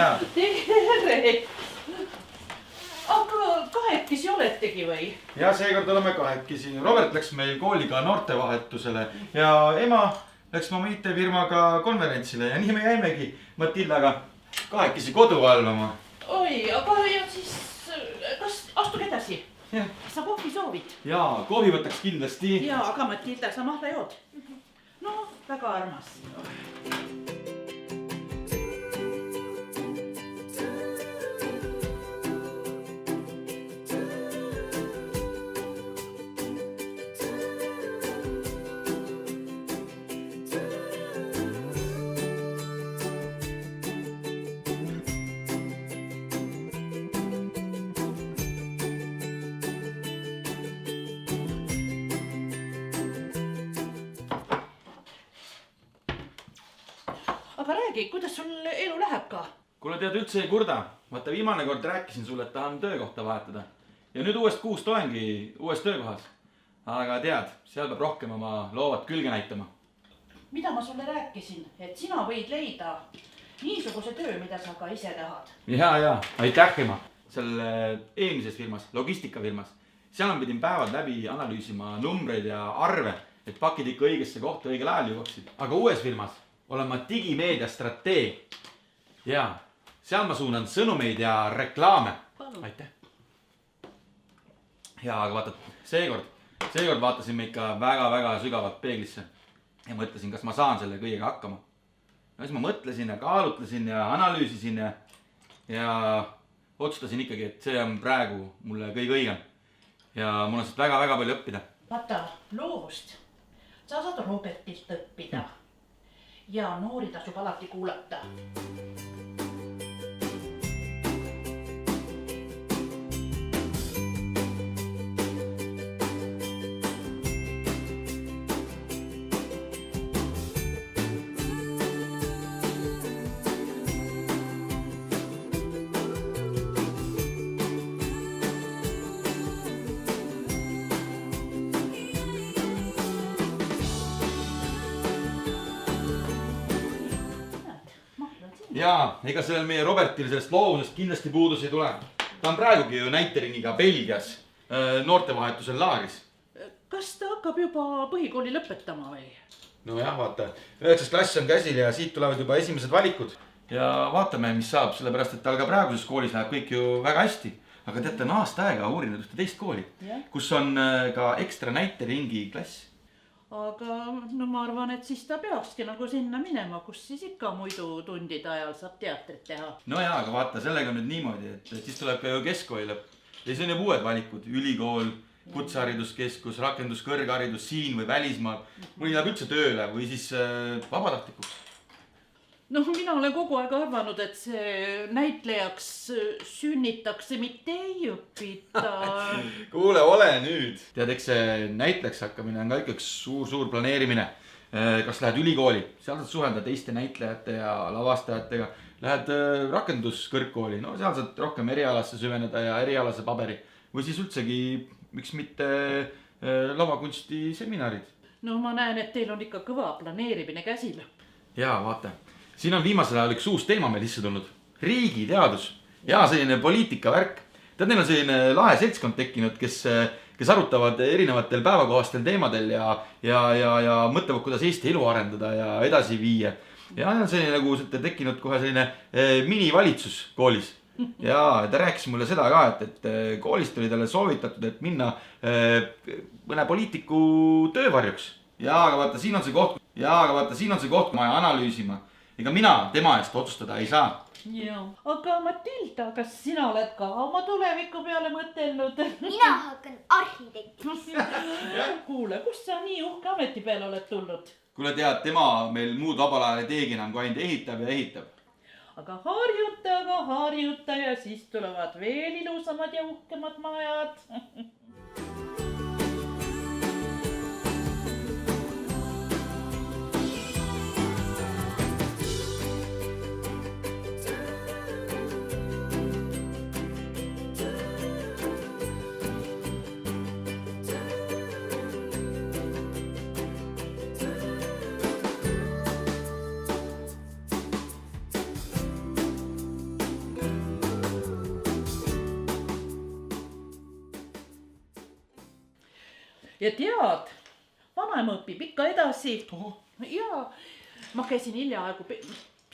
Tere! Tere! Aga kahekesi oletegi või? Ja seekord oleme kahekesi. Robert läks meil kooliga noortevahetusele ja ema läks oma IT-firmaga konverentsile ja nii me jäimegi Matildaga kahekesi kodu valvama. Oi, aga ja siis, kas astuge edasi? Ja. Sa kohvi soovid? Jaa, kohvi võtaks kindlasti. Jaa, aga Matilda, sa mahla jood? No, väga armas. Aga räägi, kuidas sul elu läheb ka? Kuule tead üldse ei kurda. Vaata viimane kord rääkisin sulle, et tahan töökohta vahetada. Ja nüüd uuest kuust olengi uues töökohas. Aga tead, seal peab rohkem oma loovat külge näitama. Mida ma sulle rääkisin, et sina võid leida niisuguse töö, mida sa ka ise tahad? Ja, aitäh ema. Seal eelmises firmas, logistikafirmas. Seal ma pidin päevad läbi analüüsima numbreid ja arve, et pakid ikka õigesse kohta õigel ajal jõuaksid. Aga uues firmas olen ma digimeedia strateeg. Ja, seal ma suunan sõnumeid ja reklaame. Palun. Aitäh. Ja, aga vaata, seekord vaatasime ikka väga sügavalt peeglisse. Ja mõtlesin, kas ma saan selle kõigega hakkama. No siis ma mõtlesin ja kaalutlesin ja analüüsisin ja otsustasin ikkagi, et see on praegu mulle kõige õigem. Ja mul on siit väga palju õppida. Vaata, loovust. Sa saad Robertilt õppida. Ja noori tasub alati kuulata. Ja, ega sellel meie Robertil sellest loovusest kindlasti puudus ei tule. Ta on praegugi ju näiteringiga Belgias noortevahetusel laagris. Kas ta hakkab juba põhikooli lõpetama või? No jah, vaata, 9. klass on käsil ja siit tulevad juba esimesed valikud. Ja vaatame, mis saab, sellepärast, et tal ka praeguses koolis läheb kõik ju väga hästi. Aga teate, on aasta aega uurinud ühte teist kooli, kus on ka ekstra näiteringi klass. Aga no ma arvan, et siis ta peakski nagu sinna minema, kus siis ikka muidu tundide ajal saab teatrit teha. No jaa, aga vaata, sellega on nüüd niimoodi, et siis tuleb ka ju keskkooli lõpp. Ja siis on juba uued valikud, ülikool, kutsehariduskeskus, rakenduskõrgharidus siin või välismaal. Mõni läheb üldse tööle või siis vabatahtlikuks. No mina olen kogu aeg arvanud, et see näitlejaks sünnitakse, mitte ei õpita. Kuule, ole nüüd. Tead, eks see näitlejaks hakkamine on ka ikka üks suur planeerimine. Kas lähed ülikooli, seal saad suhelda teiste näitlejate ja lavastajatega. Lähed rakenduskõrgkooli, no seal saad rohkem erialasse süveneda ja erialase paberi. Või siis üldsegi, miks mitte lavakunsti seminarid. No ma näen, et teil on ikka kõva planeerimine käsil. Jaa, vaata. Siin on viimasel ajal üks uus teema meil sisse tulnud. Riigiteadus ja selline poliitika värk. Tead, neil on selline lahe seltskond tekkinud, kes arutavad erinevatel päevakohastel teemadel ja mõtlevad, kuidas Eesti elu arendada ja edasi viia. Ja on selline nagu tekkinud kohe selline minivalitsus koolis. Ja ta rääkis mulle seda ka, et koolist oli talle soovitatud, et minna mõne poliitiku töövarjuks. Ja aga vaata, siin on see koht, kui ma analüüsima. Ega mina tema eest otsustada ei saa. Joo. Aga Matilda, kas sina oled ka oma tuleviku peale mõtelnud? Mina hakkan arhitektiks. Kuule, kus sa nii uhke ameti peale oled tulnud? Kuule tead, tema meil muud vabal ajal ei teegi enam, kui ainult ehitab ja ehitab. Aga harjuta ja siis tulevad veel ilusamad ja uhkemad majad. ja tead, vanaema õpib ikka edasi. ja ma käisin hiljaaegu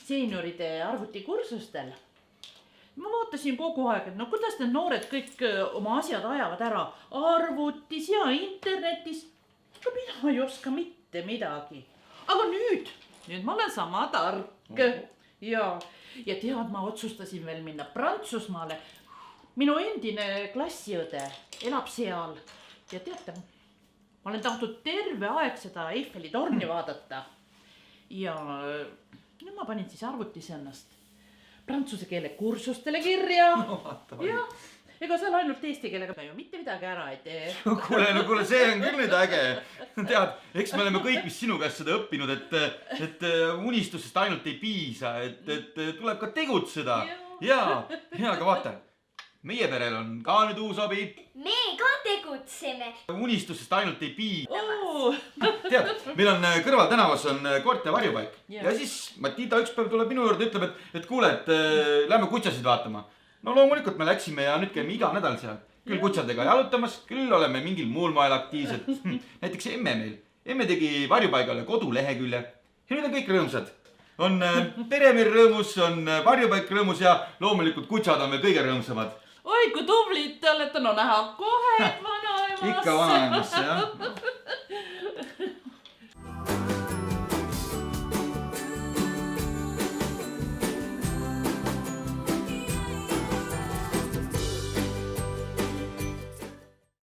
seenioride arvutikursustel. ma vaatasin kogu aeg, et no kuidas need noored kõik oma asjad ajavad ära arvutis ja internetis. aga mina ei oska mitte midagi. aga nüüd ma olen sama tark. ja tead, ma otsustasin veel minna Prantsusmaale. minu endine klassiõde elab seal ja teate, ma olen tahtnud terve aeg seda Eiffeli torni vaadata. ja nüüd ma panin siis arvutis ennast prantsuse keele kursustele kirja. jah, ega seal ainult eesti keelega ju mitte midagi ära ei tee. kuule, see on küll nüüd äge. tead, eks me oleme kõik vist sinu käest seda õppinud, et unistustest ainult ei piisa, et tuleb ka tegutseda. ja, aga vaata, meie perel on ka nüüd uus abi. me ka tegutseme. Unistustest ainult ei piisa. tead, meil on kõrval tänavas on koerte varjupaik ja siis Matita üks päev tuleb minu juurde, ütleb, et kuule, et lähme kutsasid vaatama. no loomulikult me läksime ja nüüd käime iga nädal seal. küll kutsadega jalutamas, küll oleme mingil muul moel aktiivsed. näiteks emme meil. emme tegi varjupaigale kodulehekülje ja nüüd on kõik rõõmsad. on peremeel rõõmus, on varjupaik rõõmus ja loomulikult kutsad on veel kõige rõõmsamad. oi, kui tublid te olete, no näha kohe vanaemast. ikka vanaemasse, jah.